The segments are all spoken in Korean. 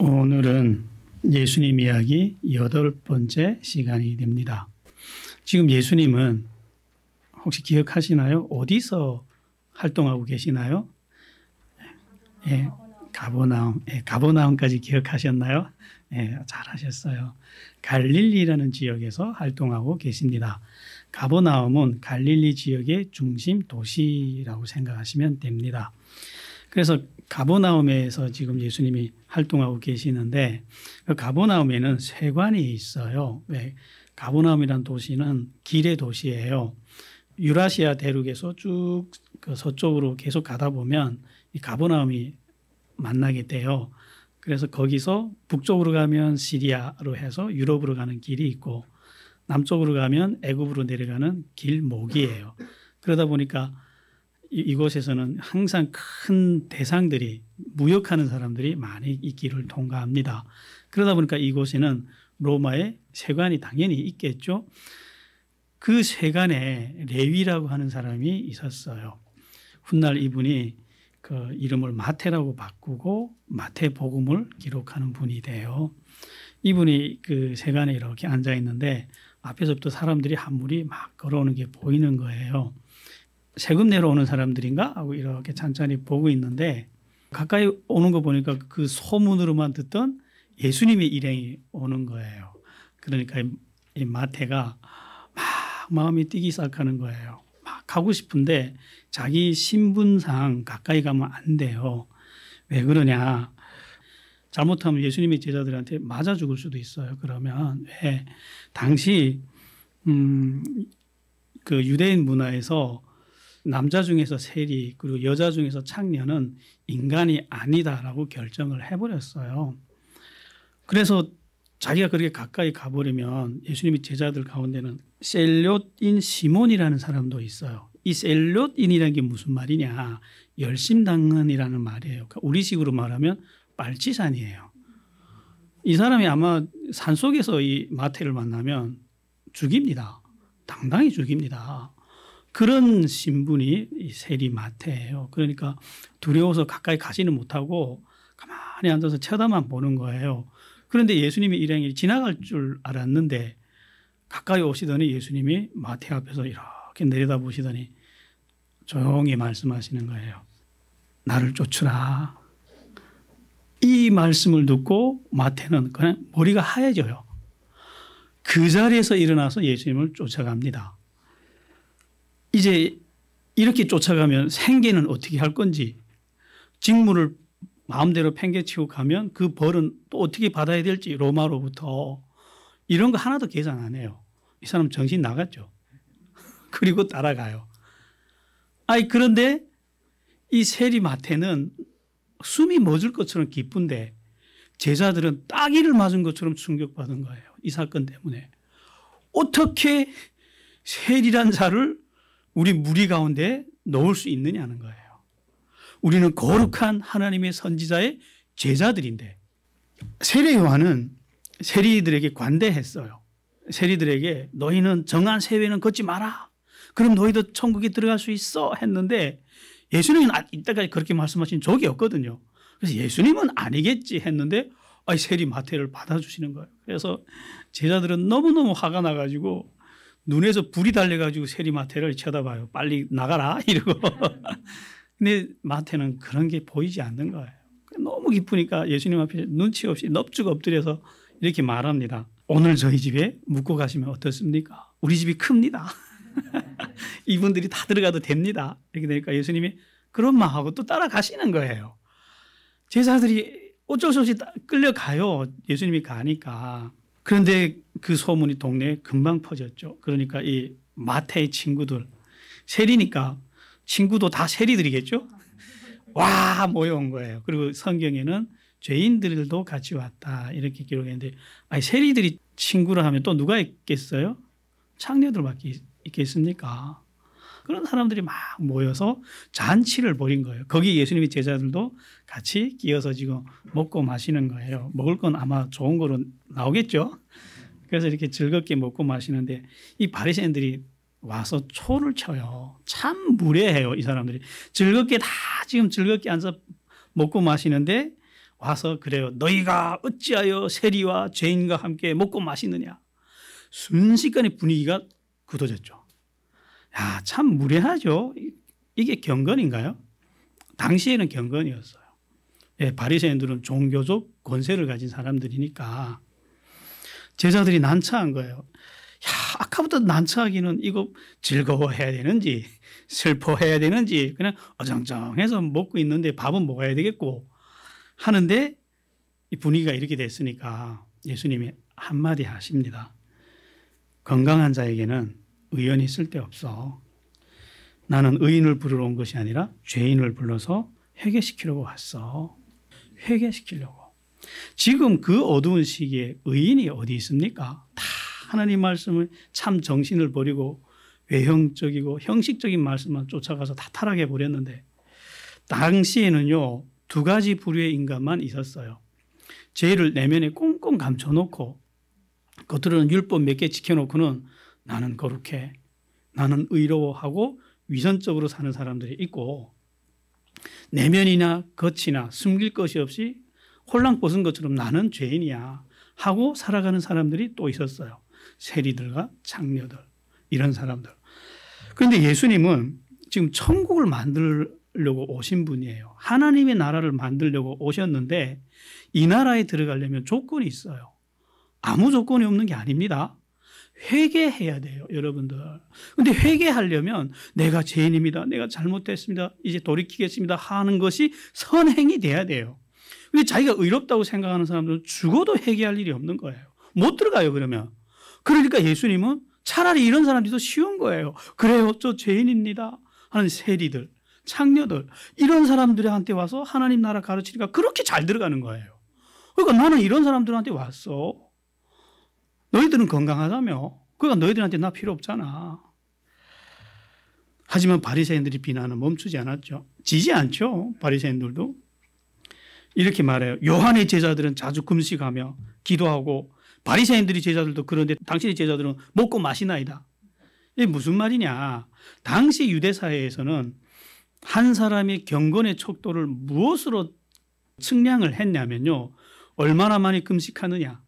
오늘은 예수님 이야기 8번째 시간이 됩니다. 지금 예수님은 혹시 기억하시나요? 어디서 활동하고 계시나요? 가버나움. 가버나움까지 기억하셨나요? 잘하셨어요. 갈릴리라는 지역에서 활동하고 계십니다. 가버나움은 갈릴리 지역의 중심 도시라고 생각하시면 됩니다. 그래서 가버나움에서 지금 예수님이 활동하고 계시는데 그 가버나움에는 세관이 있어요. 왜? 가버나움이라는 도시는 길의 도시예요. 유라시아 대륙에서 쭉 그 서쪽으로 계속 가다 보면 이 가버나움이 만나게 돼요. 그래서 거기서 북쪽으로 가면 시리아로 해서 유럽으로 가는 길이 있고 남쪽으로 가면 애굽으로 내려가는 길목이에요. 그러다 보니까 이곳에서는 항상 큰 대상들이 무역하는 사람들이 많이 이 길을 통과합니다. 그러다 보니까 이곳에는 로마의 세관이 당연히 있겠죠. 그 세관에 레위라고 하는 사람이 있었어요. 훗날 이분이 그 이름을 마태라고 바꾸고 마태복음을 기록하는 분이 돼요. 이분이 그 세관에 이렇게 앉아 있는데 앞에서부터 사람들이 한 무리 막 걸어오는 게 보이는 거예요. 세금 내러 오는 사람들인가 하고 이렇게 찬찬히 보고 있는데 가까이 오는 거 보니까 그 소문으로만 듣던 예수님의 일행이 오는 거예요. 그러니까 이 마태가 막 마음이 뛰기 시작하는 거예요. 막 가고 싶은데 자기 신분상 가까이 가면 안 돼요. 왜 그러냐. 잘못하면 예수님의 제자들한테 맞아 죽을 수도 있어요. 그러면 왜? 당시 그 유대인 문화에서 남자 중에서 세리 그리고 여자 중에서 창녀는 인간이 아니다라고 결정을 해버렸어요. 그래서 자기가 그렇게 가까이 가버리면 예수님의 제자들 가운데는 셀롯인 시몬이라는 사람도 있어요. 이 셀롯인이라는 게 무슨 말이냐. 열심당한이라는 말이에요. 그러니까 우리식으로 말하면 빨치산이에요. 이 사람이 아마 산속에서 이 마태를 만나면 죽입니다. 당당히 죽입니다. 그런 신분이 이 세리 마태예요. 그러니까 두려워서 가까이 가지는 못하고 가만히 앉아서 쳐다만 보는 거예요. 그런데 예수님의 일행이 지나갈 줄 알았는데 가까이 오시더니 예수님이 마태 앞에서 이렇게 내려다보시더니 조용히 말씀하시는 거예요. 나를 쫓으라. 이 말씀을 듣고 마태는 그냥 머리가 하얘져요. 그 자리에서 일어나서 예수님을 쫓아갑니다. 이제 이렇게 쫓아가면 생계는 어떻게 할 건지 직무를 마음대로 팽개치고 가면 그 벌은 또 어떻게 받아야 될지 로마로부터 이런 거 하나도 계산 안 해요. 이 사람 정신 나갔죠. 그리고 따라가요. 그런데 이 세리 마태는 숨이 멎을 것처럼 기쁜데 제자들은 따귀를 맞은 것처럼 충격받은 거예요. 이 사건 때문에. 어떻게 세리란 자를 우리 무리 가운데 넣을 수 있느냐는 거예요. 우리는 거룩한 하나님의 선지자의 제자들인데 세례 요한은 세리들에게 관대했어요. 세리들에게 너희는 정한 세례는 걷지 마라. 그럼 너희도 천국에 들어갈 수 있어 했는데 예수님은 이때까지 그렇게 말씀하신 적이 없거든요. 그래서 예수님은 아니겠지 했는데 세리 마태를 받아주시는 거예요. 그래서 제자들은 너무너무 화가 나가지고 눈에서 불이 달려가지고 세리 마태를 쳐다봐요. 빨리 나가라 이러고. 근데 마태는 그런 게 보이지 않는 거예요. 너무 기쁘니까 예수님 앞에 눈치 없이 넙죽 엎드려서 이렇게 말합니다. 오늘 저희 집에 묵고 가시면 어떻습니까? 우리 집이 큽니다. 이분들이 다 들어가도 됩니다. 이렇게 되니까 예수님이 그런 말하고 또 따라가시는 거예요. 제자들이 어쩔 수 없이 끌려가요. 예수님이 가니까. 그런데 그 소문이 동네에 금방 퍼졌죠. 그러니까 이 마태의 친구들 세리니까 친구도 다 세리들이겠죠. 와 모여온 거예요. 그리고 성경에는 죄인들도 같이 왔다 이렇게 기록했는데 세리들이 친구를 하면 또 누가 있겠어요? 창녀들밖에 있겠습니까? 그런 사람들이 막 모여서 잔치를 벌인 거예요. 거기 예수님의 제자들도 같이 끼어서 지금 먹고 마시는 거예요. 먹을 건 아마 좋은 거로 나오겠죠. 그래서 이렇게 즐겁게 먹고 마시는데 이 바리새인들이 와서 초를 쳐요. 참 무례해요. 이 사람들이. 즐겁게 다 지금 즐겁게 앉아 먹고 마시는데 와서 그래요. 너희가 어찌하여 세리와 죄인과 함께 먹고 마시느냐. 순식간에 분위기가 굳어졌죠. 야, 참 무례하죠. 이게 경건인가요? 당시에는 경건이었어요. 예, 바리새인들은 종교적 권세를 가진 사람들이니까 제자들이 난처한 거예요. 야, 아까부터 난처하기는 이거 즐거워해야 되는지 슬퍼해야 되는지 그냥 어정쩡해서 먹고 있는데 밥은 먹어야 되겠고 하는데 이 분위기가 이렇게 됐으니까 예수님이 한마디 하십니다. 건강한 자에게는 의원이 쓸데없어. 나는 의인을 부르러 온 것이 아니라 죄인을 불러서 회개시키려고 왔어. 회개시키려고. 지금 그 어두운 시기에 의인이 어디 있습니까? 다 하나님 말씀을 참 정신을 버리고 외형적이고 형식적인 말씀만 쫓아가서 다 타락해 버렸는데 당시에는요 2가지 부류의 인간만 있었어요. 죄를 내면에 꽁꽁 감춰놓고 겉으로는 율법 몇 개 지켜놓고는 나는 거룩해, 나는 의로워하고 위선적으로 사는 사람들이 있고 내면이나 겉이나 숨길 것이 없이 홀랑 벗은 것처럼 나는 죄인이야 하고 살아가는 사람들이 또 있었어요. 세리들과 창녀들 이런 사람들. 그런데 예수님은 지금 천국을 만들려고 오신 분이에요. 하나님의 나라를 만들려고 오셨는데 이 나라에 들어가려면 조건이 있어요. 아무 조건이 없는 게 아닙니다. 회개해야 돼요, 여러분들. 그런데 회개하려면 내가 죄인입니다. 내가 잘못했습니다. 이제 돌이키겠습니다. 하는 것이 선행이 돼야 돼요. 근데 자기가 의롭다고 생각하는 사람들은 죽어도 회개할 일이 없는 거예요. 못 들어가요, 그러면. 그러니까 예수님은 차라리 이런 사람들도 쉬운 거예요. 그래요, 저 죄인입니다 하는 세리들, 창녀들 이런 사람들한테 와서 하나님 나라 가르치니까 그렇게 잘 들어가는 거예요. 그러니까 나는 이런 사람들한테 왔어. 너희들은 건강하다며. 그러니까 너희들한테 나 필요 없잖아. 하지만 바리새인들이 비난은 멈추지 않았죠. 지지 않죠. 바리새인들도. 이렇게 말해요. 요한의 제자들은 자주 금식하며 기도하고 바리새인들이 제자들도 그런데 당신의 제자들은 먹고 마시나이다. 이게 무슨 말이냐. 당시 유대 사회에서는 한 사람의 경건의 척도를 무엇으로 측량을 했냐면요. 얼마나 많이 금식하느냐.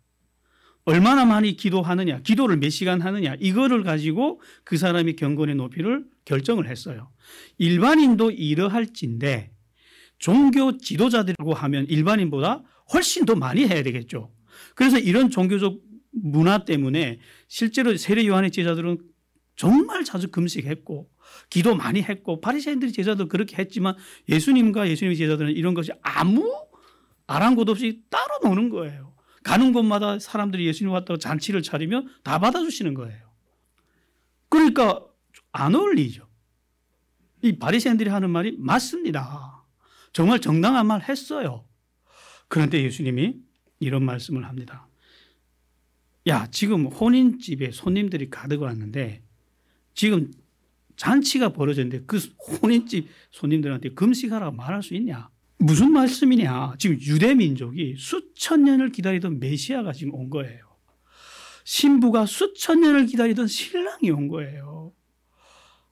얼마나 많이 기도하느냐, 기도를 몇 시간 하느냐 이거를 가지고 그 사람의 경건의 높이를 결정을 했어요. 일반인도 이러할진데 종교 지도자들이라고 하면 일반인보다 훨씬 더 많이 해야 되겠죠. 그래서 이런 종교적 문화 때문에 실제로 세례 요한의 제자들은 정말 자주 금식했고 기도 많이 했고 바리새인들의 제자도 그렇게 했지만 예수님과 예수님의 제자들은 이런 것이 아무 아랑곳 없이 따로 노는 거예요. 가는 곳마다 사람들이 예수님 왔다고 잔치를 차리면 다 받아주시는 거예요. 그러니까 안 어울리죠. 이 바리새인들이 하는 말이 맞습니다. 정말 정당한 말 했어요. 그런데 예수님이 이런 말씀을 합니다. 야, 지금 혼인집에 손님들이 가득 왔는데 지금 잔치가 벌어졌는데 그 혼인집 손님들한테 금식하라고 말할 수 있냐? 무슨 말씀이냐. 지금 유대 민족이 수천 년을 기다리던 메시아가 지금 온 거예요. 신부가 수천 년을 기다리던 신랑이 온 거예요.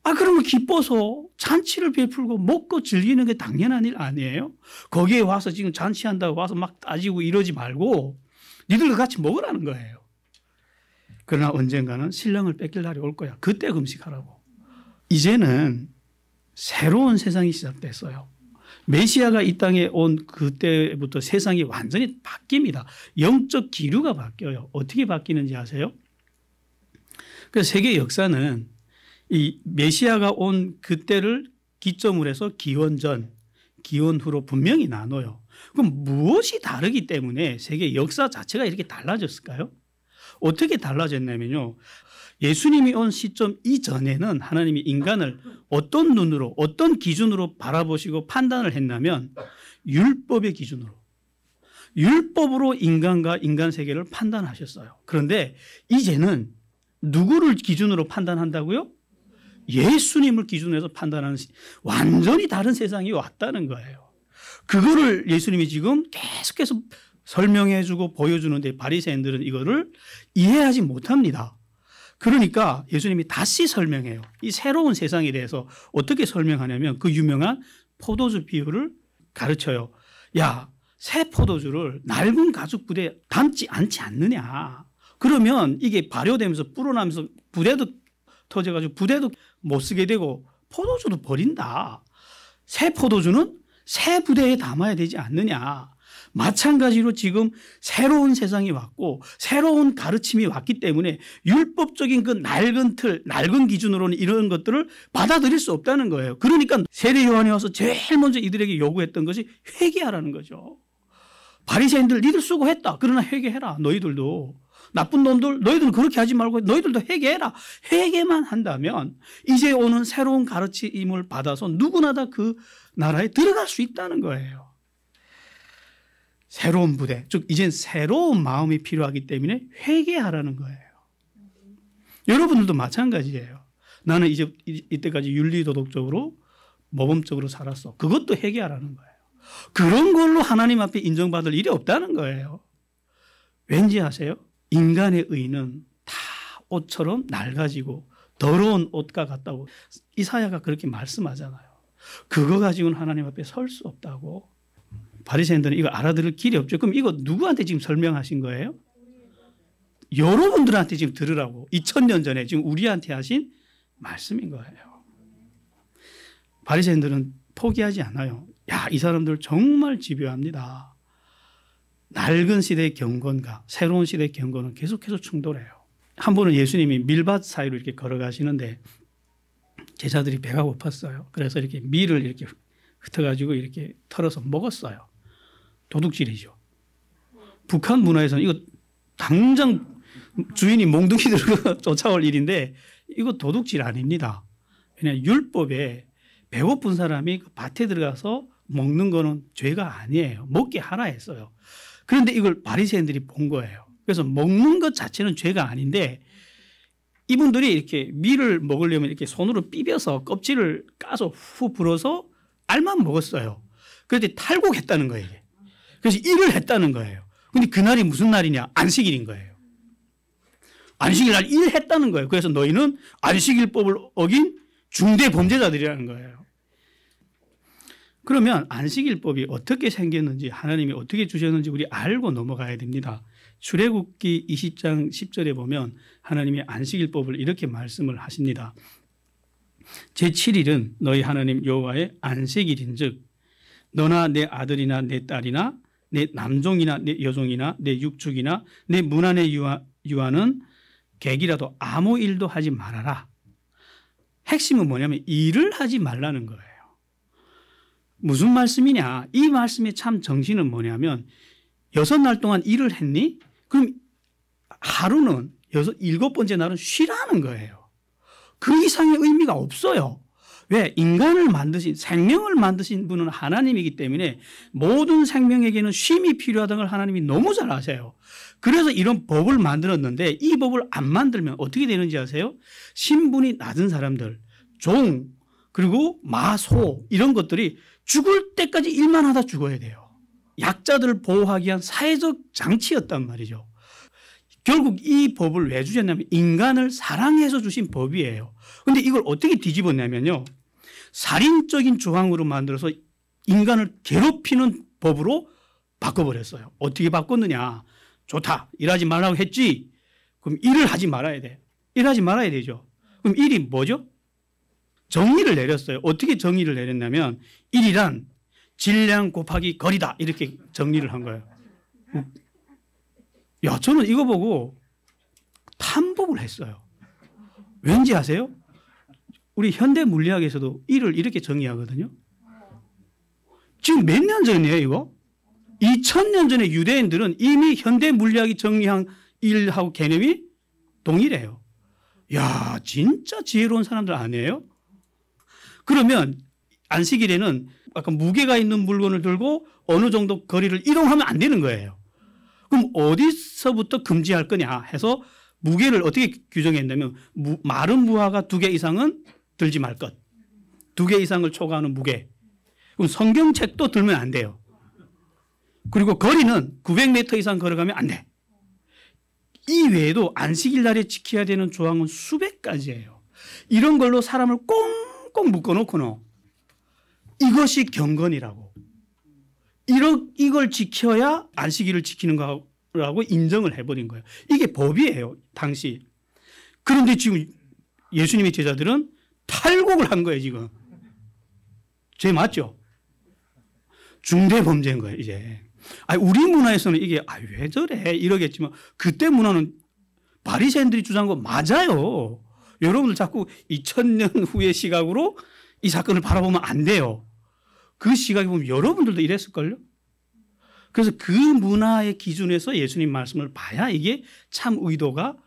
아, 그러면 기뻐서 잔치를 베풀고 먹고 즐기는 게 당연한 일 아니에요? 거기에 와서 지금 잔치한다고 와서 막 따지고 이러지 말고 니들과 같이 먹으라는 거예요. 그러나 언젠가는 신랑을 뺏길 날이 올 거야. 그때 금식하라고. 이제는 새로운 세상이 시작됐어요. 메시아가 이 땅에 온 그때부터 세상이 완전히 바뀝니다. 영적 기류가 바뀌어요. 어떻게 바뀌는지 아세요? 그래서 세계 역사는 이 메시아가 온 그때를 기점으로 해서 기원 전, 기원 후로 분명히 나눠요. 그럼 무엇이 다르기 때문에 세계 역사 자체가 이렇게 달라졌을까요? 어떻게 달라졌냐면요. 예수님이 온 시점 이전에는 하나님이 인간을 어떤 눈으로 어떤 기준으로 바라보시고 판단을 했냐면 율법의 기준으로. 율법으로 인간과 인간 세계를 판단하셨어요. 그런데 이제는 누구를 기준으로 판단한다고요? 예수님을 기준으로 해서 판단하는 완전히 다른 세상이 왔다는 거예요. 그거를 예수님이 지금 계속해서 설명해 주고 보여주는데 바리새인들은 이거를 이해하지 못합니다. 그러니까 예수님이 다시 설명해요. 이 새로운 세상에 대해서 어떻게 설명하냐면 그 유명한 포도주 비유를 가르쳐요. 야, 새 포도주를 낡은 가죽 부대에 담지 않지 않느냐. 그러면 이게 발효되면서 불어나면서 부대도 터져가지고 부대도 못 쓰게 되고 포도주도 버린다. 새 포도주는 새 부대에 담아야 되지 않느냐. 마찬가지로 지금 새로운 세상이 왔고 새로운 가르침이 왔기 때문에 율법적인 그 낡은 틀, 낡은 기준으로는 이런 것들을 받아들일 수 없다는 거예요. 그러니까 세례 요한이 와서 제일 먼저 이들에게 요구했던 것이 회개하라는 거죠. 바리새인들 니들 수고했다. 그러나 회개해라. 너희들도. 나쁜 놈들 너희들은 그렇게 하지 말고 너희들도 회개해라. 회개만 한다면 이제 오는 새로운 가르침을 받아서 누구나 다 그 나라에 들어갈 수 있다는 거예요. 새로운 부대, 즉 이젠 새로운 마음이 필요하기 때문에 회개하라는 거예요. 여러분들도 마찬가지예요. 나는 이제 이때까지 윤리도덕적으로 모범적으로 살았어. 그것도 회개하라는 거예요. 그런 걸로 하나님 앞에 인정받을 일이 없다는 거예요. 왠지 아세요? 인간의 의는 다 옷처럼 낡아지고 더러운 옷과 같다고 이사야가 그렇게 말씀하잖아요. 그거 가지고는 하나님 앞에 설 수 없다고. 바리새인들은 이거 알아들을 길이 없죠. 그럼 이거 누구한테 지금 설명하신 거예요? 여러분들한테 지금 들으라고. 2000년 전에 지금 우리한테 하신 말씀인 거예요. 바리새인들은 포기하지 않아요. 야, 이 사람들 정말 집요합니다. 낡은 시대의 경건과 새로운 시대의 경건은 계속해서 충돌해요. 한 번은 예수님이 밀밭 사이로 이렇게 걸어가시는데 제자들이 배가 고팠어요. 그래서 이렇게 밀을 이렇게 흩어가지고 이렇게 털어서 먹었어요. 도둑질이죠. 북한 문화에서는 이거 당장 주인이 몽둥이 들고 쫓아올 일인데 이거 도둑질 아닙니다. 왜냐하면 율법에 배고픈 사람이 그 밭에 들어가서 먹는 거는 죄가 아니에요. 먹게 하라 했어요. 그런데 이걸 바리새인들이 본 거예요. 그래서 먹는 것 자체는 죄가 아닌데 이분들이 이렇게 밀을 먹으려면 이렇게 손으로 삐벼서 껍질을 까서 후 불어서 알만 먹었어요. 그런데 탈곡했다는 거예요. 이게. 그래서 일을 했다는 거예요. 그런데 그날이 무슨 날이냐? 안식일인 거예요. 안식일 날 일했다는 거예요. 그래서 너희는 안식일법을 어긴 중대 범죄자들이라는 거예요. 그러면 안식일법이 어떻게 생겼는지 하나님이 어떻게 주셨는지 우리 알고 넘어가야 됩니다. 출애굽기 20장 10절에 보면 하나님이 안식일법을 이렇게 말씀을 하십니다. 제7일은 너희 하나님 여호와의 안식일인즉 너나 내 아들이나 내 딸이나 내 남종이나 내 여종이나 내 육축이나 내 문 안에 유하는 객이라도 아무 일도 하지 말아라. 핵심은 뭐냐면 일을 하지 말라는 거예요. 무슨 말씀이냐? 이 말씀의 참 정신은 뭐냐면 6날 동안 일을 했니? 그럼 하루는 7번째 날은 쉬라는 거예요. 그 이상의 의미가 없어요. 왜? 인간을 만드신 생명을 만드신 분은 하나님이기 때문에 모든 생명에게는 쉼이 필요하다는 걸 하나님이 너무 잘 아세요. 그래서 이런 법을 만들었는데 이 법을 안 만들면 어떻게 되는지 아세요? 신분이 낮은 사람들, 종, 그리고 마소 이런 것들이 죽을 때까지 일만 하다 죽어야 돼요. 약자들을 보호하기 위한 사회적 장치였단 말이죠. 결국 이 법을 왜 주셨냐면 인간을 사랑해서 주신 법이에요. 그런데 이걸 어떻게 뒤집었냐면요. 살인적인 조항으로 만들어서 인간을 괴롭히는 법으로 바꿔버렸어요. 어떻게 바꿨느냐. 좋다. 일하지 말라고 했지. 그럼 일을 하지 말아야 돼. 일하지 말아야 되죠. 그럼 일이 뭐죠? 정의를 내렸어요. 어떻게 정의를 내렸냐면 일이란 질량 곱하기 거리다. 이렇게 정리를 한 거예요. 야, 저는 이거 보고 탐복을 했어요. 왠지 아세요? 우리 현대 물리학에서도 일을 이렇게 정의하거든요. 지금 몇 년 전이에요, 이거? 2000년 전에 유대인들은 이미 현대 물리학이 정의한 일하고 개념이 동일해요. 야, 진짜 지혜로운 사람들 아니에요? 그러면 안식일에는 아까 무게가 있는 물건을 들고 어느 정도 거리를 이동하면 안 되는 거예요. 그럼 어디서부터 금지할 거냐 해서 무게를 어떻게 규정했냐면 마른 무화과 2개 이상은 들지 말 것. 2개 이상을 초과하는 무게. 그럼 성경책도 들면 안 돼요. 그리고 거리는 900m 이상 걸어가면 안 돼. 이 외에도 안식일 날에 지켜야 되는 조항은 수백 가지예요. 이런 걸로 사람을 꽁꽁 묶어놓고는 이것이 경건이라고. 이걸 지켜야 안식일을 지키는 거라고 인정을 해버린 거예요. 이게 법이에요, 당시. 그런데 지금 예수님의 제자들은 탈곡을 한 거예요, 지금. 죄 맞죠? 중대 범죄인 거예요, 이제. 우리 문화에서는 이게 왜 저래 이러겠지만 그때 문화는 바리새인들이 주장한 거 맞아요. 여러분들 자꾸 2000년 후의 시각으로 이 사건을 바라보면 안 돼요. 그 시각에 보면 여러분들도 이랬을걸요. 그래서 그 문화의 기준에서 예수님 말씀을 봐야 이게 참 의도가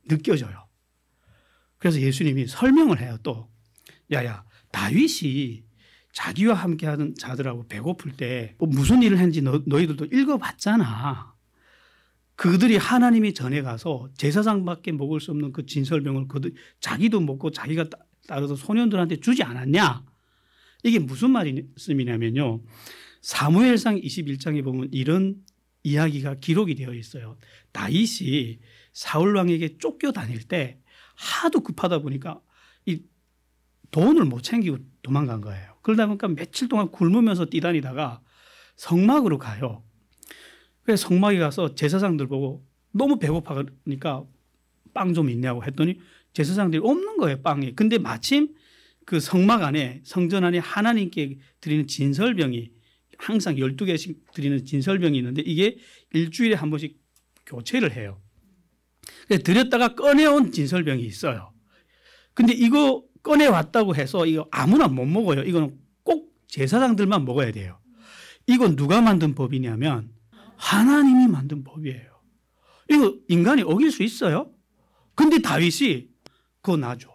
느껴져요. 그래서 예수님이 설명을 해요. 또 야야, 다윗이 자기와 함께하는 자들하고 배고플 때 무슨 일을 했는지 너희들도 읽어봤잖아. 그들이 하나님이 전에 가서 제사장밖에 먹을 수 없는 그 진설병을 자기도 먹고 자기가 따라서 소년들한테 주지 않았냐. 이게 무슨 말씀이냐면요. 사무엘상 21장에 보면 이런 이야기가 기록이 되어 있어요. 다윗이 사울 왕에게 쫓겨다닐 때 하도 급하다 보니까 이 돈을 못 챙기고 도망간 거예요. 그러다 보니까 며칠 동안 굶으면서 뛰다니다가 성막으로 가요. 그래서 성막에 가서 제사장들 보고 너무 배고파니까 빵 좀 있냐고 했더니 제사장들이 없는 거예요, 빵이. 근데 마침 그 성막 안에, 성전 안에 하나님께 드리는 진설병이 항상 12개씩 드리는 진설병이 있는데 이게 일주일에 한 번씩 교체를 해요. 그래서 드렸다가 꺼내온 진설병이 있어요. 근데 이거 꺼내왔다고 해서 이거 아무나 못 먹어요. 이거는 꼭 제사장들만 먹어야 돼요. 이건 누가 만든 법이냐면 하나님이 만든 법이에요. 이거 인간이 어길 수 있어요? 근데 다윗이 그거 놔줘.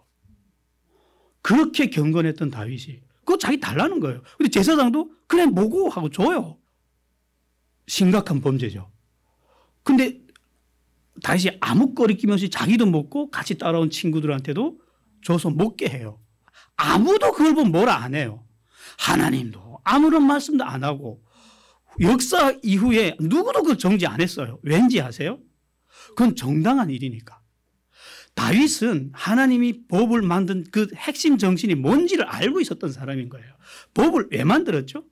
그렇게 경건했던 다윗이 그거 자기 달라는 거예요. 근데 제사장도 그래 먹어 하고 줘요. 심각한 범죄죠. 근데 다윗이 아무 거리낌 없이 자기도 먹고 같이 따라온 친구들한테도 줘서 먹게 해요. 아무도 그걸 보면 뭐라 안 해요. 하나님도 아무런 말씀도 안 하고 역사 이후에 누구도 그걸 정지 안 했어요. 왠지 아세요? 그건 정당한 일이니까. 다윗은 하나님이 법을 만든 그 핵심 정신이 뭔지를 알고 있었던 사람인 거예요. 법을 왜 만들었죠?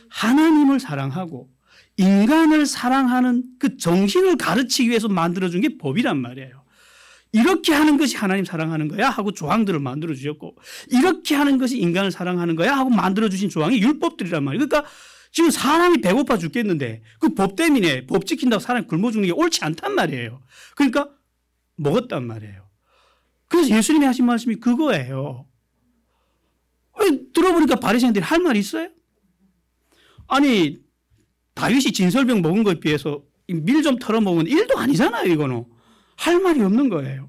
하나님을 사랑하고 인간을 사랑하는 그 정신을 가르치기 위해서 만들어준 게 법이란 말이에요. 이렇게 하는 것이 하나님 사랑하는 거야 하고 조항들을 만들어 주셨고 이렇게 하는 것이 인간을 사랑하는 거야 하고 만들어 주신 조항이 율법들이란 말이에요. 그러니까 지금 사람이 배고파 죽겠는데 그 법 때문에 법 지킨다고 사람이 굶어 죽는 게 옳지 않단 말이에요. 그러니까 먹었단 말이에요. 그래서 예수님이 하신 말씀이 그거예요. 들어보니까 바리새인들이 할 말이 있어요? 아니 다윗이 진설병 먹은 것에 비해서 밀 좀 털어먹은 일도 아니잖아요. 이거는. 할 말이 없는 거예요.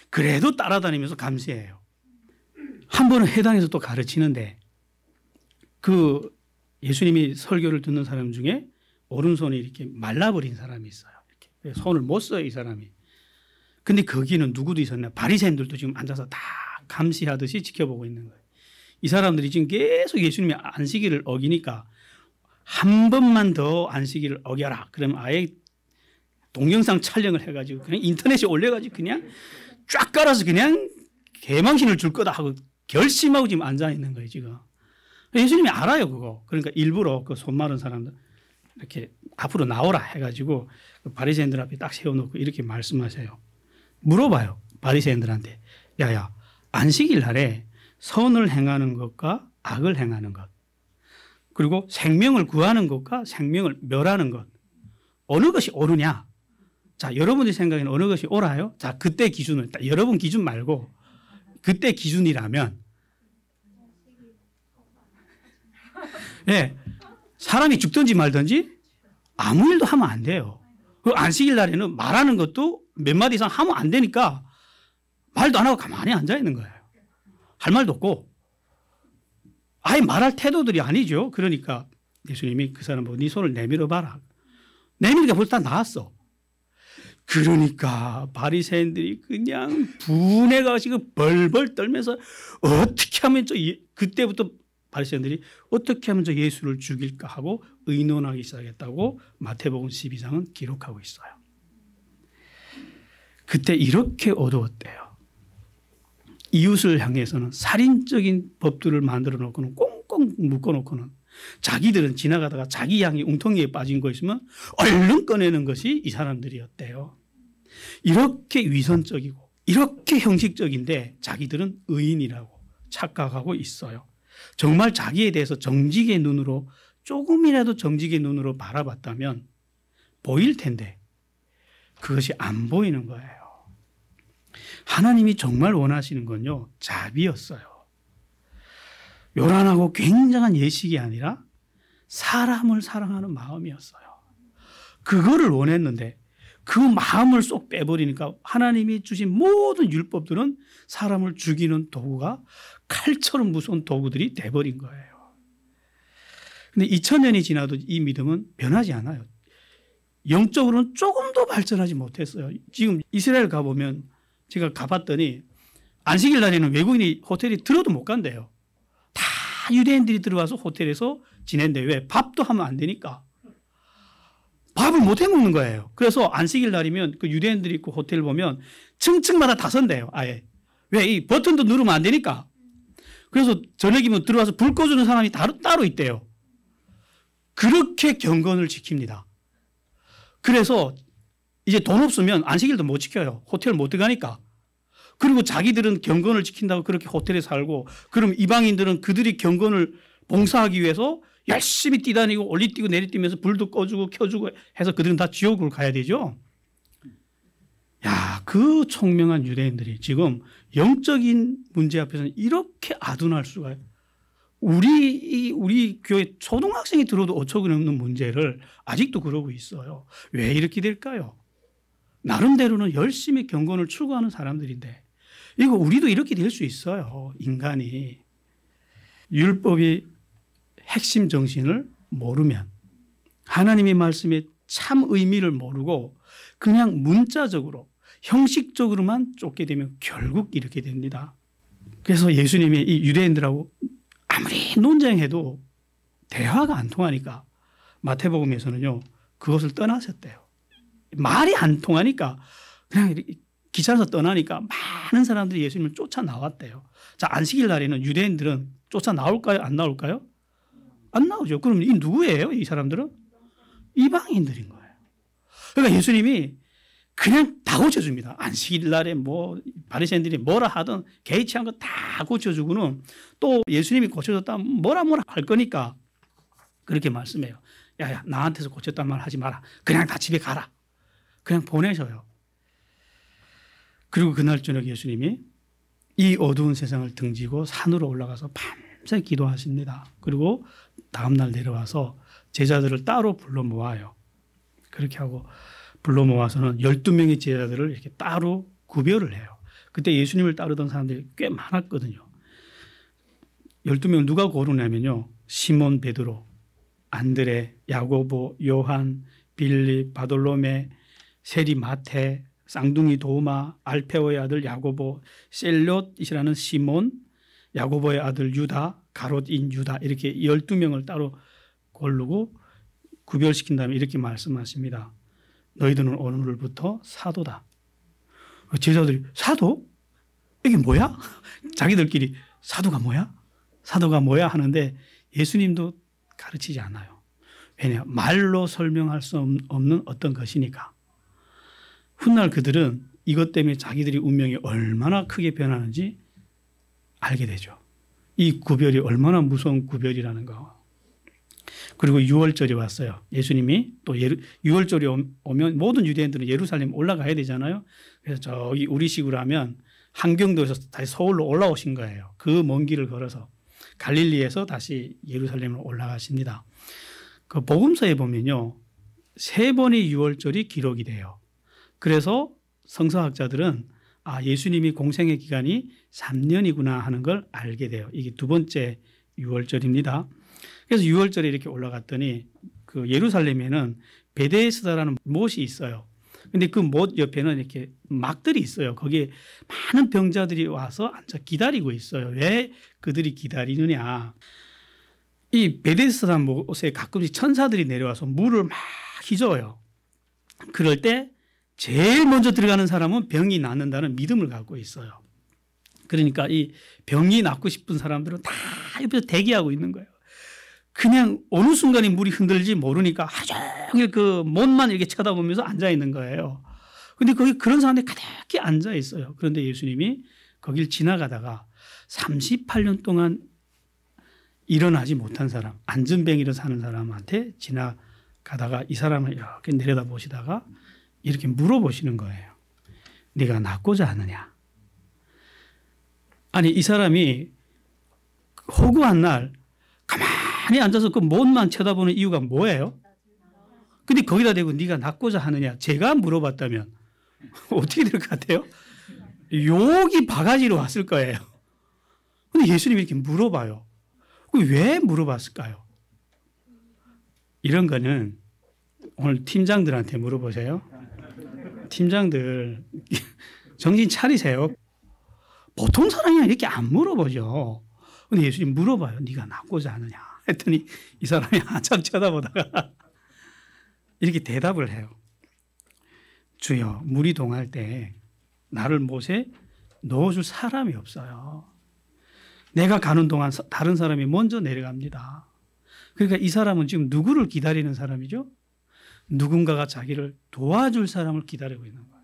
그래도 따라다니면서 감시해요. 한 번은 회당에서 또 가르치는데 그 예수님이 설교를 듣는 사람 중에 오른손이 이렇게 말라버린 사람이 있어요. 이렇게 손을 못 써요, 이 사람이. 근데 거기는 누구도 있었나? 바리새인들도 지금 앉아서 다 감시하듯이 지켜보고 있는 거예요. 이 사람들이 지금 계속 예수님의 안식일을 어기니까 한 번만 더 안식일을 어겨라. 그러면 아예 동영상 촬영을 해가지고 그냥 인터넷에 올려가지고 그냥 쫙 깔아서 그냥 개망신을 줄 거다 하고 결심하고 지금 앉아 있는 거예요, 지금. 예수님이 알아요, 그거. 그러니까 일부러 그 손 마른 사람들 이렇게 앞으로 나오라 해가지고 바리새인들 앞에 딱 세워놓고 이렇게 말씀하세요. 물어봐요, 바리새인들한테. 야야, 안식일 날에 선을 행하는 것과 악을 행하는 것, 그리고 생명을 구하는 것과 생명을 멸하는 것, 어느 것이 옳으냐? 자, 여러분의 생각에는 어느 것이 옳아요? 자, 그때 기준을, 여러분 기준 말고 그때 기준이라면, 네, 사람이 죽든지 말든지 아무 일도 하면 안 돼요. 그 안식일 날에는 말하는 것도 몇 마디 이상 하면 안 되니까 말도 안 하고 가만히 앉아 있는 거예요. 할 말도 없고. 아예 말할 태도들이 아니죠. 그러니까 예수님이 그 사람 보고 네 손을 내밀어 봐라. 내밀니까 벌써 다 나왔어. 그러니까 바리새인들이 그냥 분해가 지금 벌벌 떨면서 어떻게 하면 그때부터 바리새인들이 어떻게 하면 저 예수를 죽일까 하고 의논하기 시작했다고 마태복음 12장은 기록하고 있어요. 그때 이렇게 어두웠대요. 이웃을 향해서는 살인적인 법들을 만들어 놓고는 꽁꽁 묶어 놓고는 자기들은 지나가다가 자기 양이 웅덩이에 빠진 거 있으면 얼른 꺼내는 것이 이 사람들이었대요. 이렇게 위선적이고 이렇게 형식적인데 자기들은 의인이라고 착각하고 있어요. 정말 자기에 대해서 정직의 눈으로 조금이라도 정직의 눈으로 바라봤다면 보일 텐데 그것이 안 보이는 거예요. 하나님이 정말 원하시는 건요, 자비였어요. 요란하고 굉장한 예식이 아니라 사람을 사랑하는 마음이었어요. 그거를 원했는데 그 마음을 쏙 빼버리니까 하나님이 주신 모든 율법들은 사람을 죽이는 도구가 칼처럼 무서운 도구들이 돼버린 거예요. 근데 2000년이 지나도 이 믿음은 변하지 않아요. 영적으로는 조금도 발전하지 못했어요. 지금 이스라엘 가보면 제가 가봤더니 안식일 날에는 외국인이 호텔에 들어도 못 간대요. 다 유대인들이 들어와서 호텔에서 지낸대. 왜? 밥도 하면 안 되니까. 밥을 못 해 먹는 거예요. 그래서 안식일 날이면 그 유대인들이 있고 호텔 보면 층층마다 다 선대요. 아예. 왜? 이 버튼도 누르면 안 되니까. 그래서 저녁이면 들어와서 불 꺼주는 사람이 따로 있대요. 그렇게 경건을 지킵니다. 그래서 이제 돈 없으면 안식일도 못 지켜요. 호텔 못 들어가니까. 그리고 자기들은 경건을 지킨다고 그렇게 호텔에 살고, 그럼 이방인들은 그들이 경건을 봉사하기 위해서 열심히 뛰다니고 올리뛰고 내리뛰면서 불도 꺼주고 켜주고 해서 그들은 다 지옥을 가야 되죠. 야, 그 총명한 유대인들이 지금 영적인 문제 앞에서는 이렇게 아둔할 수가. 우리 교회 초등학생이 들어도 어처구니없는 문제를 아직도 그러고 있어요. 왜 이렇게 될까요? 나름대로는 열심히 경건을 추구하는 사람들인데 이거 우리도 이렇게 될 수 있어요. 인간이. 율법의 핵심 정신을 모르면, 하나님의 말씀의 참 의미를 모르고 그냥 문자적으로 형식적으로만 쫓게 되면 결국 이렇게 됩니다. 그래서 예수님이 이 유대인들하고 아무리 논쟁해도 대화가 안 통하니까 마태복음에서는요, 그것을 떠나셨대요. 말이 안 통하니까 그냥 기차에서 떠나니까 많은 사람들이 예수님을 쫓아 나왔대요. 자, 안식일 날에는 유대인들은 쫓아 나올까요? 안 나올까요? 안 나오죠. 그럼 이 누구예요? 이 사람들은? 이방인들인 거예요. 그러니까 예수님이 그냥 다 고쳐줍니다. 안식일 날에 바리새인들이 뭐라 하든 개의치한 거 다 고쳐주고는 또 예수님이 고쳐줬다면 뭐라 할 거니까 그렇게 말씀해요. 야, 나한테서 고쳤단 말 하지 마라. 그냥 다 집에 가라. 그냥 보내셔요. 그리고 그날 저녁 예수님이 이 어두운 세상을 등지고 산으로 올라가서 밤새 기도하십니다. 그리고 다음날 내려와서 제자들을 따로 불러 모아요. 그렇게 하고 불러 모아서는 12명의 제자들을 이렇게 따로 구별을 해요. 그때 예수님을 따르던 사람들이 꽤 많았거든요. 12명 누가 고르냐면요, 시몬 베드로, 안드레, 야고보, 요한, 빌립, 바돌로메, 세리 마테, 쌍둥이 도마, 알페오의 아들 야고보, 셀롯이라는 시몬, 야고보의 아들 유다, 가롯인 유다, 이렇게 12명을 따로 고르고 구별시킨 다음에 이렇게 말씀하십니다. 너희들은 오늘부터 사도다. 제자들이 사도? 이게 뭐야? 자기들끼리 사도가 뭐야? 사도가 뭐야? 하는데 예수님도 가르치지 않아요. 왜냐? 말로 설명할 수 없는 어떤 것이니까. 훗날 그들은 이것 때문에 자기들이 운명이 얼마나 크게 변하는지 알게 되죠. 이 구별이 얼마나 무서운 구별이라는 거. 그리고 6월절이 왔어요. 예수님이 또 6월절이 오면 모든 유대인들은 예루살렘 올라가야 되잖아요. 그래서 저기 우리식으로 하면 한경도에서 다시 서울로 올라오신 거예요. 그 먼 길을 걸어서 갈릴리에서 다시 예루살렘으로 올라가십니다. 그 복음서에 보면요, 3번의 6월절이 기록이 돼요. 그래서 성서학자들은 예수님이 공생의 기간이 3년이구나 하는 걸 알게 돼요. 이게 두 번째 6월절입니다. 그래서 6월절에 이렇게 올라갔더니 그 예루살렘에는 베데스다라는 못이 있어요. 근데 그 못 옆에는 이렇게 막들이 있어요. 거기에 많은 병자들이 와서 앉아 기다리고 있어요. 왜 그들이 기다리느냐? 이 베데스다 못에 가끔씩 천사들이 내려와서 물을 막 휘저어요. 그럴 때 제일 먼저 들어가는 사람은 병이 낫는다는 믿음을 갖고 있어요. 그러니까 이 병이 낫고 싶은 사람들은 다 옆에서 대기하고 있는 거예요. 그냥 어느 순간에 물이 흔들지 모르니까 하루 종일 그 못만 이렇게 쳐다보면서 앉아 있는 거예요. 근데 거기 그런 사람들이 가득히 앉아 있어요. 그런데 예수님이 거길 지나가다가 38년 동안 일어나지 못한 사람, 안전뱅이로 사는 사람한테 지나가다가 이 사람을 이렇게 내려다 보시다가 이렇게 물어보시는 거예요. 네가 낫고자 하느냐? 아니 이 사람이 허구한 날 가만히 앉아서 그 못만 쳐다보는 이유가 뭐예요? 근데 거기다 대고 네가 낫고자 하느냐? 제가 물어봤다면 어떻게 될 것 같아요? 욕이 바가지로 왔을 거예요. 근데 예수님이 이렇게 물어봐요. 왜 물어봤을까요? 이런 거는 오늘 팀장들한테 물어보세요. 팀장들 정신 차리세요. 보통 사람이 이렇게 안 물어보죠. 근데 예수님 물어봐요. 네가 낫고자 하느냐 했더니 이 사람이 한참 쳐다보다가 이렇게 대답을 해요. 주여 물이 동할 때 나를 못에 넣어줄 사람이 없어요. 내가 가는 동안 다른 사람이 먼저 내려갑니다. 그러니까 이 사람은 지금 누구를 기다리는 사람이죠? 누군가가 자기를 도와줄 사람을 기다리고 있는 거예요.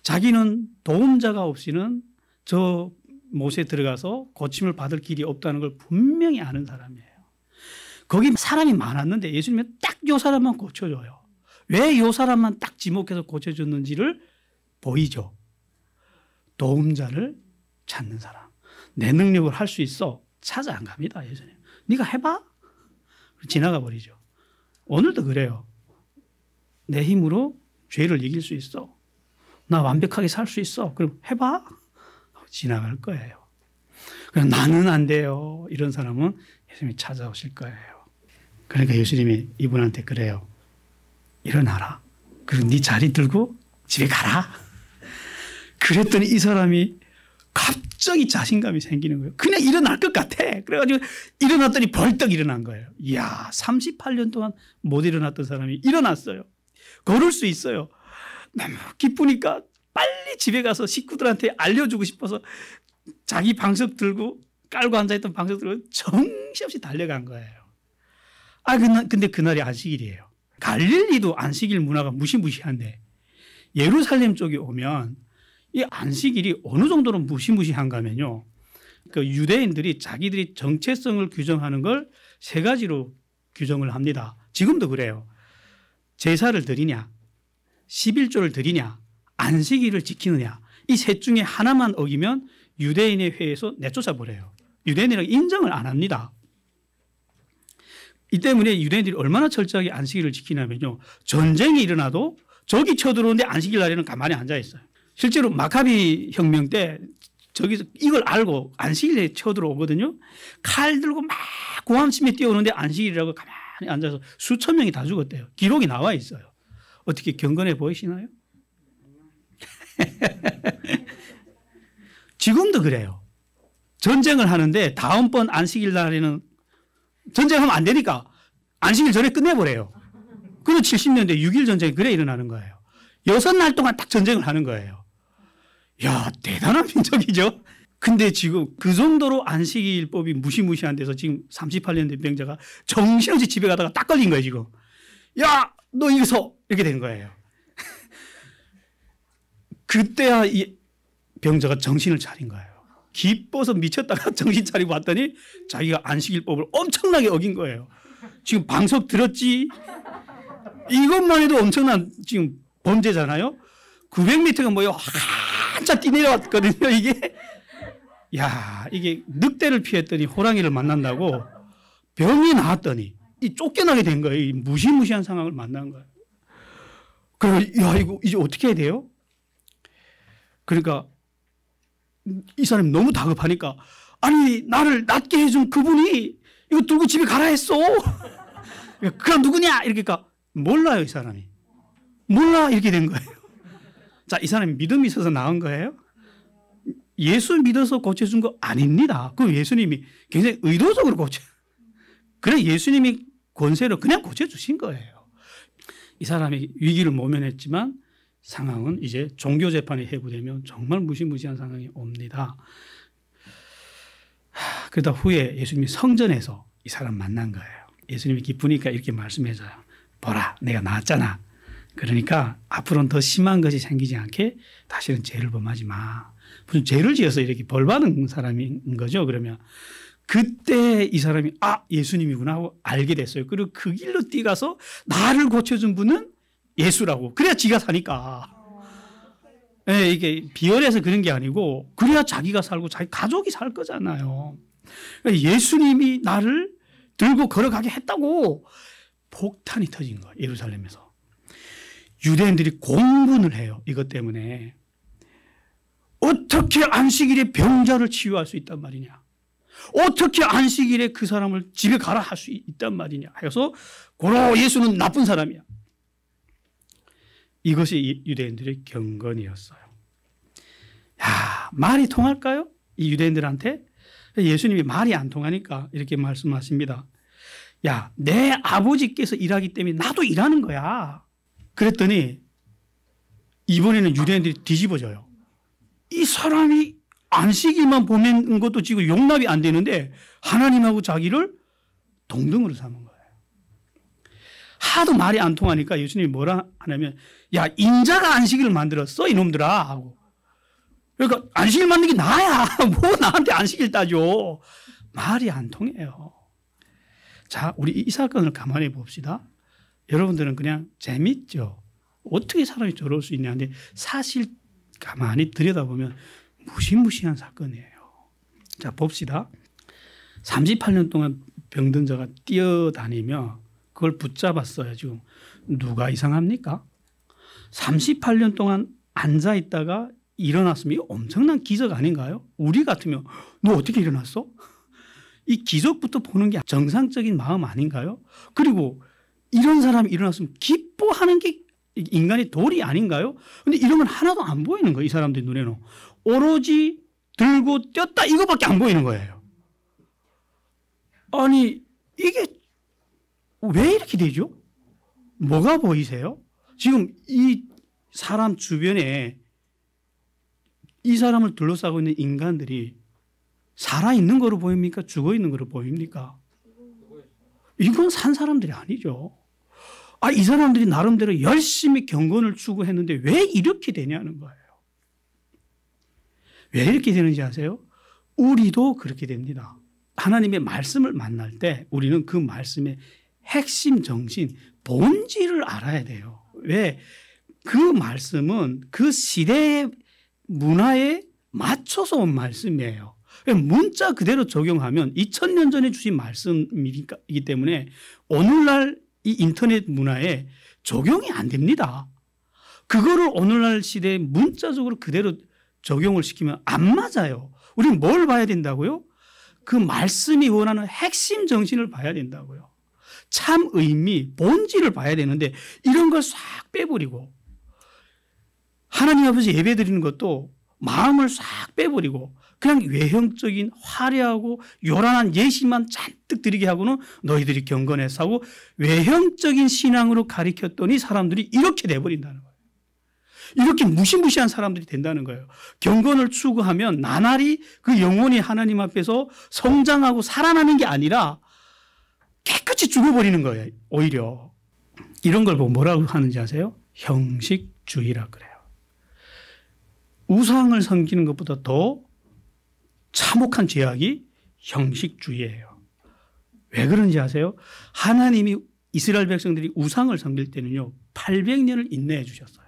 자기는 도움자가 없이는 저 못에 들어가서 고침을 받을 길이 없다는 걸 분명히 아는 사람이에요. 거기 사람이 많았는데 예수님이 딱 요 사람만 고쳐줘요. 왜 요 사람만 딱 지목해서 고쳐줬는지를 보이죠. 도움자를 찾는 사람. 내 능력을 할 수 있어. 찾아 안 갑니다. 예수님. 네가 해봐. 지나가 버리죠. 오늘도 그래요. 내 힘으로 죄를 이길 수 있어. 나 완벽하게 살 수 있어. 그럼 해봐. 지나갈 거예요. 그럼 나는 안 돼요. 이런 사람은 예수님이 찾아오실 거예요. 그러니까 예수님이 이분한테 그래요. 일어나라. 그리고 네 자리 들고 집에 가라. 그랬더니 이 사람이 갑자기 자신감이 생기는 거예요. 그냥 일어날 것 같아. 그래가지고 일어났더니 벌떡 일어난 거예요. 이야, 38년 동안 못 일어났던 사람이 일어났어요. 걸을 수 있어요. 너무 기쁘니까 빨리 집에 가서 식구들한테 알려주고 싶어서 자기 방석 들고 깔고 앉아있던 방석 들고 정신없이 달려간 거예요. 근데 그날이 안식일이에요. 갈릴리도 안식일 문화가 무시무시한데 예루살렘 쪽에 오면 이 안식일이 어느 정도로 무시무시한가 하면요. 그 유대인들이 자기들이 정체성을 규정하는 걸 세 가지로 규정을 합니다. 지금도 그래요. 제사를 드리냐, 11조를 드리냐, 안식일을 지키느냐. 이 셋 중에 하나만 어기면 유대인의 회에서 내쫓아 버려요. 유대인이라고 인정을 안 합니다. 이 때문에 유대인들이 얼마나 철저하게 안식일을 지키냐면요. 전쟁이 일어나도 적이 쳐들어오는데 안식일 날에는 가만히 앉아 있어요. 실제로 마카비 혁명 때 저기서 이걸 알고 안식일에 쳐들어오거든요. 칼 들고 막 고함치며 뛰어오는데 안식일이라고 가만히 앉아서 수천 명이 다 죽었대요. 기록이 나와 있어요. 어떻게 경건해 보이시나요? 지금도 그래요. 전쟁을 하는데 다음번 안식일 날에는 전쟁하면 안 되니까 안식일 전에 끝내버려요. 그래서 70년대 6.1 전쟁이 그래 일어나는 거예요. 6날 동안 딱 전쟁을 하는 거예요. 야, 대단한 민족이죠. 근데 지금 그 정도로 안식일법이 무시무시한 데서 지금 38년 된 병자가 정신없이 집에 가다가 딱 걸린 거예요, 지금. 야, 너 여기서 이렇게 된 거예요. 그때야 이 병자가 정신을 차린 거예요. 기뻐서 미쳤다가 정신 차리고 왔더니 자기가 안식일법을 엄청나게 어긴 거예요. 지금 방석 들었지? 이것만 해도 엄청난 지금 범죄잖아요. 900m가 뭐예요? 한참 뛰내려왔거든요, 이게. 야, 이게 늑대를 피했더니 호랑이를 만난다고 병이 나왔더니 이 쫓겨나게 된 거예요. 이 무시무시한 상황을 만난 거예요. 그래서 야, 이거 이제 어떻게 해야 돼요? 그러니까 이 사람이 너무 다급하니까 아니 나를 낫게 해준 그분이 이거 들고 집에 가라 했어. 그럼 누구냐? 이러니까 몰라요, 이 사람이. 몰라, 이렇게 된 거예요. 자, 이 사람이 믿음이 있어서 나온 거예요? 예수 믿어서 고쳐준 거 아닙니다. 그럼 예수님이 굉장히 의도적으로 그래 예수님이 권세로 그냥 고쳐주신 거예요. 이 사람이 위기를 모면했지만 상황은 이제 종교재판이 회부되면 정말 무시무시한 상황이 옵니다. 그러다 후에 예수님이 성전에서 이 사람 만난 거예요. 예수님이 기쁘니까 이렇게 말씀해줘요. 보라, 내가 나았잖아. 그러니까 앞으로는 더 심한 것이 생기지 않게 다시는 죄를 범하지 마. 무슨 죄를 지어서 이렇게 벌 받은 사람인 거죠. 그러면 그때 이 사람이 예수님이구나 하고 알게 됐어요. 그리고 그 길로 뛰어가서 나를 고쳐준 분은 예수라고. 그래야 지가 사니까. 네, 이게 비열해서 그런 게 아니고 그래야 자기가 살고 자기 가족이 살 거잖아요. 예수님이 나를 들고 걸어가게 했다고 폭탄이 터진 거예요. 예루살렘에서. 유대인들이 공분을 해요. 이것 때문에. 어떻게 안식일에 병자를 치유할 수 있단 말이냐. 어떻게 안식일에 그 사람을 집에 가라 할 수 있단 말이냐. 해서 고로 예수는 나쁜 사람이야. 이것이 유대인들의 경건이었어요. 야, 말이 통할까요? 이 유대인들한테? 예수님이 말이 안 통하니까 이렇게 말씀하십니다. 야, 내 아버지께서 일하기 때문에 나도 일하는 거야. 그랬더니 이번에는 유대인들이 뒤집어져요. 이 사람이 안식일만 보낸 것도 지금 용납이 안 되는데 하나님하고 자기를 동등으로 삼은 거예요. 하도 말이 안 통하니까 예수님이 뭐라 하냐면 야, 인자가 안식일을 만들었어 이놈들아 하고. 그러니까 안식일 만든 게 나야. 뭐 나한테 안식일 따져. 말이 안 통해요. 자, 우리 이 사건을 가만히 봅시다. 여러분들은 그냥 재밌죠. 어떻게 사람이 저럴 수 있냐. 근데 사실 가만히 들여다보면 무시무시한 사건이에요. 자, 봅시다. 38년 동안 병든 자가 뛰어다니며 그걸 붙잡았어요. 지금 누가 이상합니까? 38년 동안 앉아 있다가 일어났으면 이거 엄청난 기적 아닌가요? 우리 같으면 너 어떻게 일어났어? 이 기적부터 보는 게 정상적인 마음 아닌가요? 그리고 이런 사람이 일어났으면 기뻐하는 게 인간의 도리 아닌가요? 근데 이런 건 하나도 안 보이는 거예요. 이 사람들 눈에는. 오로지 들고 뛰었다 이거밖에 안 보이는 거예요. 아니 이게 왜 이렇게 되죠? 뭐가 보이세요? 지금 이 사람 주변에 이 사람을 둘러싸고 있는 인간들이 살아있는 거로 보입니까? 죽어있는 거로 보입니까? 이건 산 사람들이 아니죠. 이 사람들이 나름대로 열심히 경건을 추구했는데 왜 이렇게 되냐는 거예요. 왜 이렇게 되는지 아세요? 우리도 그렇게 됩니다. 하나님의 말씀을 만날 때 우리는 그 말씀의 핵심 정신, 본질을 알아야 돼요. 왜? 그 말씀은 그 시대의 문화에 맞춰서 온 말씀이에요. 문자 그대로 적용하면 2000년 전에 주신 말씀이기 때문에 오늘날 이 인터넷 문화에 적용이 안 됩니다. 그거를 오늘날 시대에 문자적으로 그대로 적용을 시키면 안 맞아요. 우리는 뭘 봐야 된다고요? 그 말씀이 원하는 핵심 정신을 봐야 된다고요. 참 의미, 본질을 봐야 되는데 이런 걸 싹 빼버리고 하나님 앞에서 예배 드리는 것도 마음을 싹 빼버리고 그냥 외형적인 화려하고 요란한 예시만 잔뜩 드리게 하고는 너희들이 경건해서 하고 외형적인 신앙으로 가리켰더니 사람들이 이렇게 돼버린다는 거예요. 이렇게 무시무시한 사람들이 된다는 거예요. 경건을 추구하면 나날이 그 영혼이 하나님 앞에서 성장하고 살아나는 게 아니라 깨끗이 죽어버리는 거예요. 오히려. 이런 걸 보고 뭐라고 하는지 아세요? 형식주의라 그래요. 우상을 섬기는 것보다 더 참혹한 죄악이 형식주의예요. 왜 그런지 아세요? 하나님이 이스라엘 백성들이 우상을 섬길 때는요 800년을 인내해 주셨어요.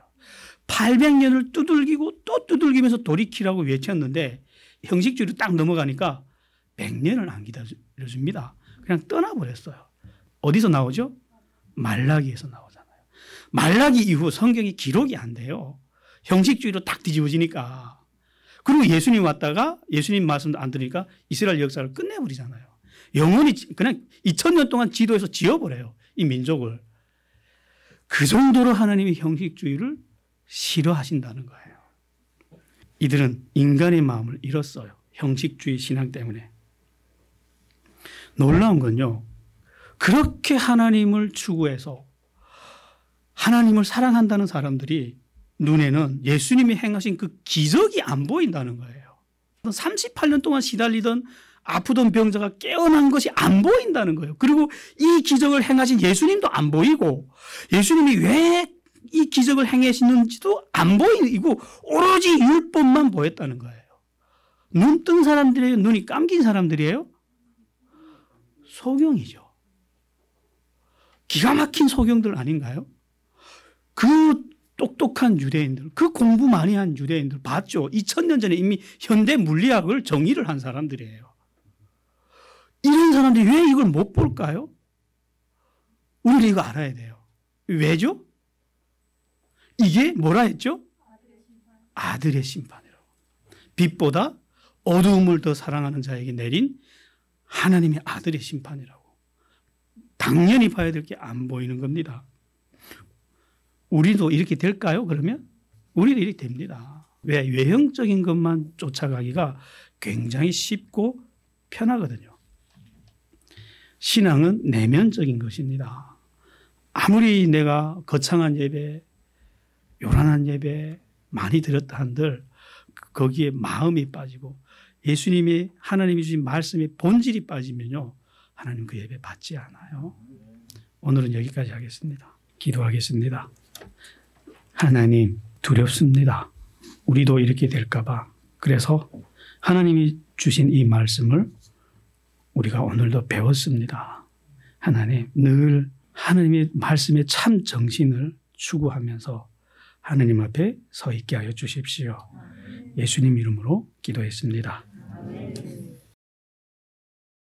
800년을 두들기고 또 두들기면서 돌이키라고 외쳤는데 형식주의로 딱 넘어가니까 100년을 안 기다려줍니다. 그냥 떠나버렸어요. 어디서 나오죠? 말라기에서 나오잖아요. 말라기 이후 성경이 기록이 안 돼요. 형식주의로 딱 뒤집어지니까. 그리고 예수님 왔다가 예수님 말씀도 안 들으니까 이스라엘 역사를 끝내버리잖아요. 영원히 그냥 2000년 동안 지도해서 지워버려요. 이 민족을. 그 정도로 하나님이 형식주의를 싫어하신다는 거예요. 이들은 인간의 마음을 잃었어요. 형식주의 신앙 때문에. 놀라운 건요. 그렇게 하나님을 추구해서 하나님을 사랑한다는 사람들이 눈에는 예수님이 행하신 그 기적이 안 보인다는 거예요. 38년 동안 시달리던 아프던 병자가 깨어난 것이 안 보인다는 거예요. 그리고 이 기적을 행하신 예수님도 안 보이고 예수님이 왜 이 기적을 행하시는지도 안 보이고 오로지 율법만 보였다는 거예요. 눈 뜬 사람들이에요? 눈이 감긴 사람들이에요? 소경이죠. 기가 막힌 소경들 아닌가요? 그 똑똑한 유대인들, 그 공부 많이 한 유대인들 봤죠. 2000년 전에 이미 현대 물리학을 정의를 한 사람들이에요. 이런 사람들이 왜 이걸 못 볼까요? 우리는 이거 알아야 돼요. 왜죠? 이게 뭐라 했죠? 아들의 심판이라고. 빛보다 어두움을 더 사랑하는 자에게 내린 하나님의 아들의 심판이라고. 당연히 봐야 될 게 안 보이는 겁니다. 우리도 이렇게 될까요? 그러면? 우리도 이렇게 됩니다. 왜? 외형적인 것만 쫓아가기가 굉장히 쉽고 편하거든요. 신앙은 내면적인 것입니다. 아무리 내가 거창한 예배, 요란한 예배 많이 드렸다 한들 거기에 마음이 빠지고 예수님이 하나님이 주신 말씀의 본질이 빠지면요. 하나님 그 예배 받지 않아요. 오늘은 여기까지 하겠습니다. 기도하겠습니다. 하나님 두렵습니다. 우리도 이렇게 될까 봐. 그래서 하나님이 주신 이 말씀을 우리가 오늘도 배웠습니다. 하나님 늘 하나님의 말씀의 참 정신을 추구하면서 하나님 앞에 서 있게 하여 주십시오. 예수님 이름으로 기도했습니다.